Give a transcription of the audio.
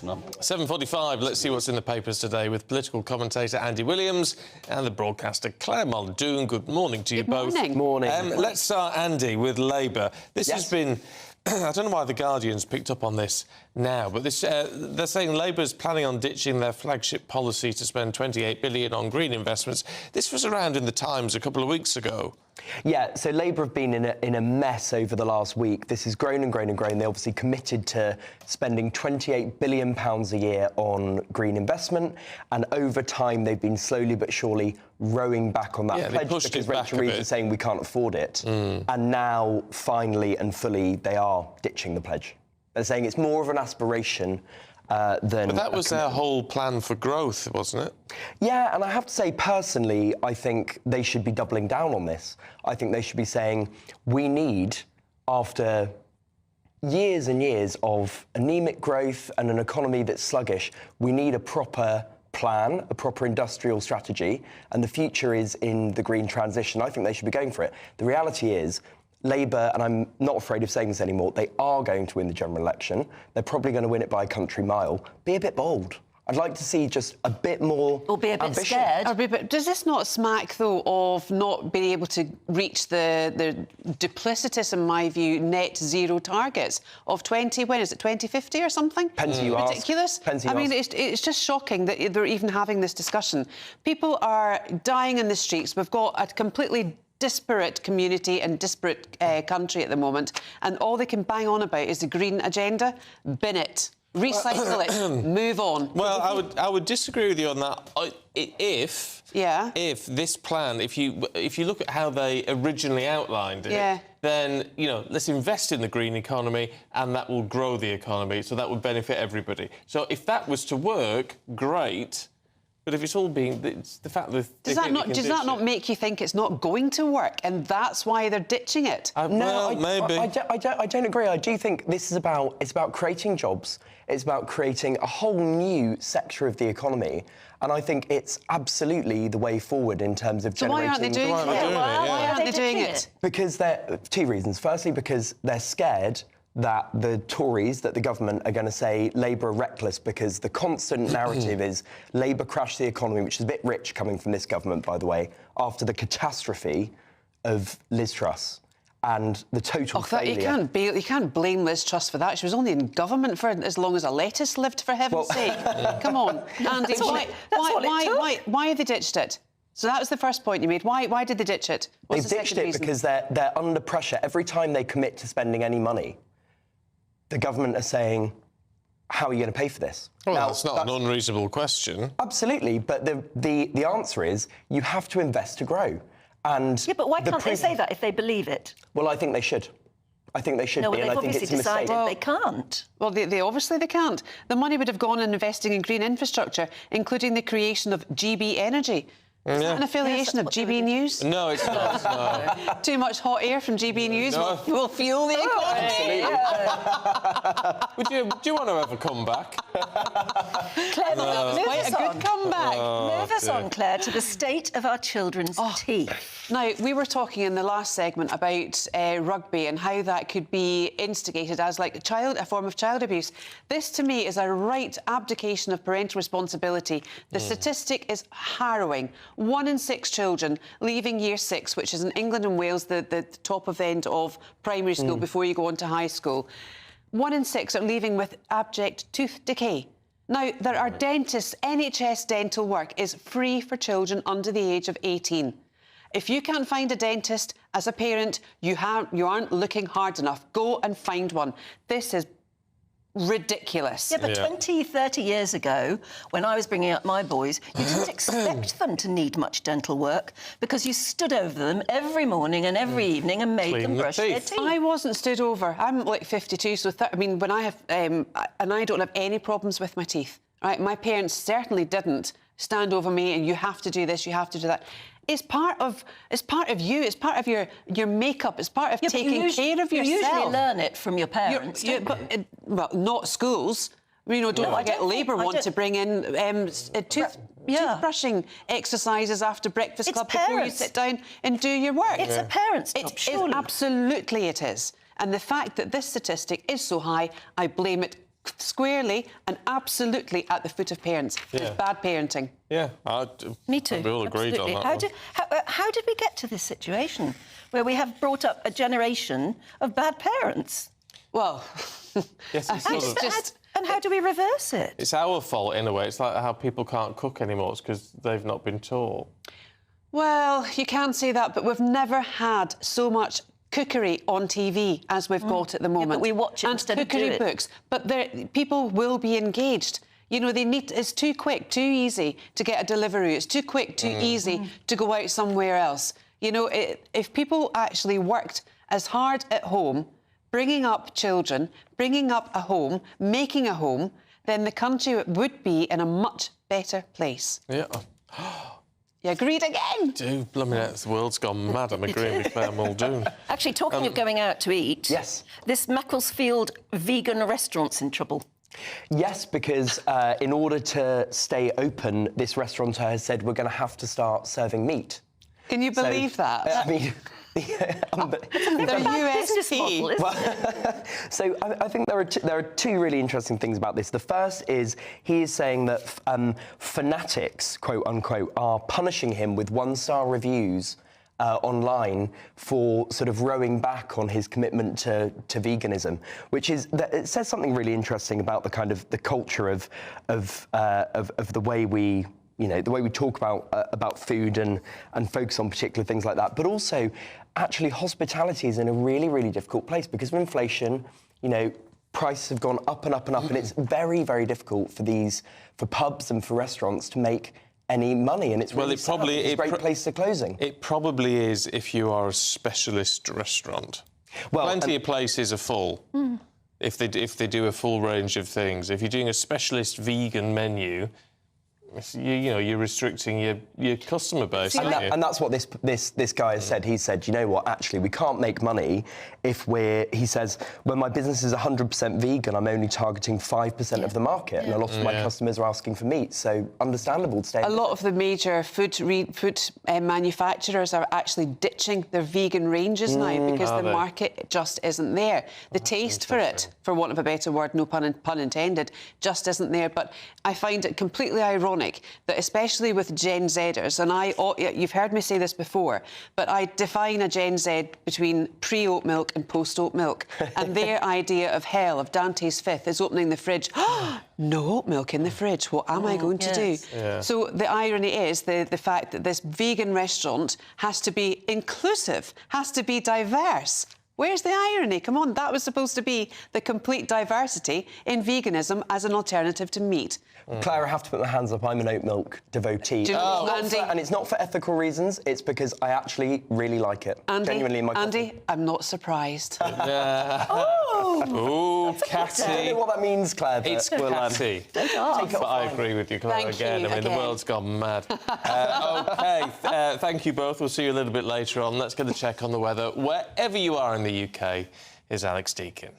7:45, let's see what's in the papers today with political commentator Andy Williams and the broadcaster Claire Muldoon. Good morning to you both. Good morning. Let's start, Andy, with Labour. This has been... I don't know why The Guardian's picked up on this now, but this, they're saying Labour's planning on ditching their flagship policy to spend £28 billion on green investments. This was around in the Times a couple of weeks ago. Yeah, so Labour have been in a mess over the last week. This has grown and grown and grown. They obviously committed to spending £28 billion a year on green investment, and over time they've been slowly but surely rowing back on that pledge because Rachel Reeves is saying we can't afford it. And now, finally and fully, they are ditching the pledge. They're saying it's more of an aspiration than... But that was their whole plan for growth, wasn't it? Yeah, and I have to say, personally, I think they should be doubling down on this. I think they should be saying, we need, after years and years of anemic growth and an economy that's sluggish, we need a proper plan, a proper industrial strategy, and the future is in the green transition. I think they should be going for it. The reality is, Labour, and I'm not afraid of saying this anymore, they are going to win the general election. They're probably going to win it by a country mile. Be a bit bold. I'd like to see just a bit more Or be a bit ambition. scared. But does this not smack, though, of not being able to reach the duplicitous, in my view, net zero targets of 2050 or something? Depends who you ask. Ridiculous. Depends who you I mean, ask. it's just shocking that they're even having this discussion. People are dying in the streets. We've got a completely disparate community and disparate country at the moment, and all they can bang on about is the green agenda. Bin it. Recycle it. Move on. Well, I would disagree with you on that. If this plan, if you look at how they originally outlined it, then, you know, let's invest in the green economy and that will grow the economy, so that would benefit everybody. So if that was to work, great. But if it's all being... It's the fact that... Does that not make you think it's not going to work and that's why they're ditching it? No, maybe. I don't agree. I do think this is about... It's about creating jobs. It's about creating a whole new sector of the economy. And I think it's absolutely the way forward in terms of generating... So why aren't they doing it? Why aren't they doing it? Because they're... Two reasons. Firstly, because they're scared that the Tories, that the government are going to say Labour are reckless, because the constant narrative is Labour crashed the economy, which is a bit rich coming from this government, by the way, after the catastrophe of Liz Truss and the total failure. You can't blame Liz Truss for that. She was only in government for as long as a lettuce lived, for heaven's sake. Come on, Andy, why have they ditched it? So that was the first point you made. Why did they ditch it? They've ditched it because they're under pressure. Every time they commit to spending any money, the government are saying, how are you going to pay for this? Well, that's not an unreasonable question. Absolutely, but the answer is you have to invest to grow. And yeah, but why can't they say that if they believe it? Well, I think they should. I think they should be, and I think it's a mistake. Well, they can't. Well, they obviously they can't. The money would have gone in investing in green infrastructure, including the creation of GB Energy. Is that an affiliation of GBNEWS? No, it's not. No. Too much hot air from GBNEWS will fuel the economy. Absolutely. Do you want to have a comeback? Claire, Quite a good comeback. Move us on, Claire, to the state of our children's teeth. Now, we were talking in the last segment about rugby and how that could be instigated as like a form of child abuse. This, to me, is a right abdication of parental responsibility. The statistic is harrowing. 1 in 6 children leaving year 6, which is in England and Wales, the top of end of primary school before you go on to high school. 1 in 6 are leaving with abject tooth decay. Now, there are dentists. NHS dental work is free for children under the age of 18. If you can't find a dentist as a parent, you aren't looking hard enough. Go and find one. This is ridiculous. Yeah, but 20, 30 years ago, when I was bringing up my boys, you didn't expect them to need much dental work because you stood over them every morning and every evening and made them brush their teeth. I wasn't stood over. I'm like 52, so I mean, when I have... and I don't have any problems with my teeth, right? My parents certainly didn't stand over me and you have to do this, you have to do that. It's part of you. It's part of your makeup. It's part of taking care of yourself. You usually learn it from your parents. Well, not schools. You know, don't forget Labour want to bring in toothbrushing exercises after breakfast club before you sit down and do your work. It's a parent's job, surely. Absolutely it is. And the fact that this statistic is so high, I blame it squarely and absolutely at the foot of parents. It's bad parenting. Yeah, me too. We all agreed on that. How did we get to this situation where we have brought up a generation of bad parents? Well, yes, it's and how do we reverse it? It's our fault in a way. It's like how people can't cook anymore. It's because they've not been taught. Well, you can say that, but we've never had so much cookery on TV as we've got at the moment. Yeah, but we watch it and instead of cookery do it. books. But people will be engaged. You know, it's too quick, too easy to get a Deliveroo. It's too quick, too easy to go out somewhere else. You know, if people actually worked as hard at home, bringing up children, bringing up a home, making a home, then the country would be in a much better place. Yeah. You agreed again? Dude, blooming hell, the world's gone mad. I'm agreeing with Claire Muldoon. Actually, talking of going out to eat... Yes. This Macclesfield vegan restaurant's in trouble. Yes, because in order to stay open, this restaurateur has said we're going to have to start serving meat. Can you believe that? I mean... They're USP. So I think there are two really interesting things about this. The first is he is saying that fanatics, quote unquote, are punishing him with 1-star reviews online for sort of rowing back on his commitment to veganism, which is it says something really interesting about the kind of the culture of the way we. You know, the way we talk about food and focus on particular things like that. But also, actually, hospitality is in a really, really difficult place because of inflation, you know, prices have gone up and up and up, and it's very, very difficult for pubs and for restaurants to make any money, and it's really it's a great place to closing. It probably is if you are a specialist restaurant. Well, plenty of places are full. If they do a full range of things. If you're doing a specialist vegan menu, you know, you're restricting your customer base. And that's what this guy has said. He said, you know what, actually, we can't make money if he says, when my business is 100% vegan, I'm only targeting 5% of the market, and a lot of my customers are asking for meat, so understandable to stay. A lot of the major food manufacturers are actually ditching their vegan ranges now because the market just isn't there. The taste for it, for want of a better word, no pun intended, just isn't there. But I find it completely ironic that especially with Gen Zers, and you've heard me say this before, but I define a Gen Z between pre-oat milk and post-oat milk, and their idea of hell, of Dante's Fifth, is opening the fridge. No oat milk in the fridge. What am I going to do? Yeah. So the irony is the fact that this vegan restaurant has to be inclusive, has to be diverse. Where's the irony? Come on, that was supposed to be the complete diversity in veganism as an alternative to meat. Claire, I have to put my hands up. I'm an oat milk devotee. Do you know, Andy? And it's not for ethical reasons. It's because I actually really like it. Genuinely, in my Andy, I'm not surprised. Oh, Catty. I don't know what that means, Claire. It's Catty. But I agree with you, Claire, again. I mean, the world's gone mad. OK, thank you both. We'll see you a little bit later on. Let's get a check on the weather. Wherever you are in the UK, is Alex Deakin.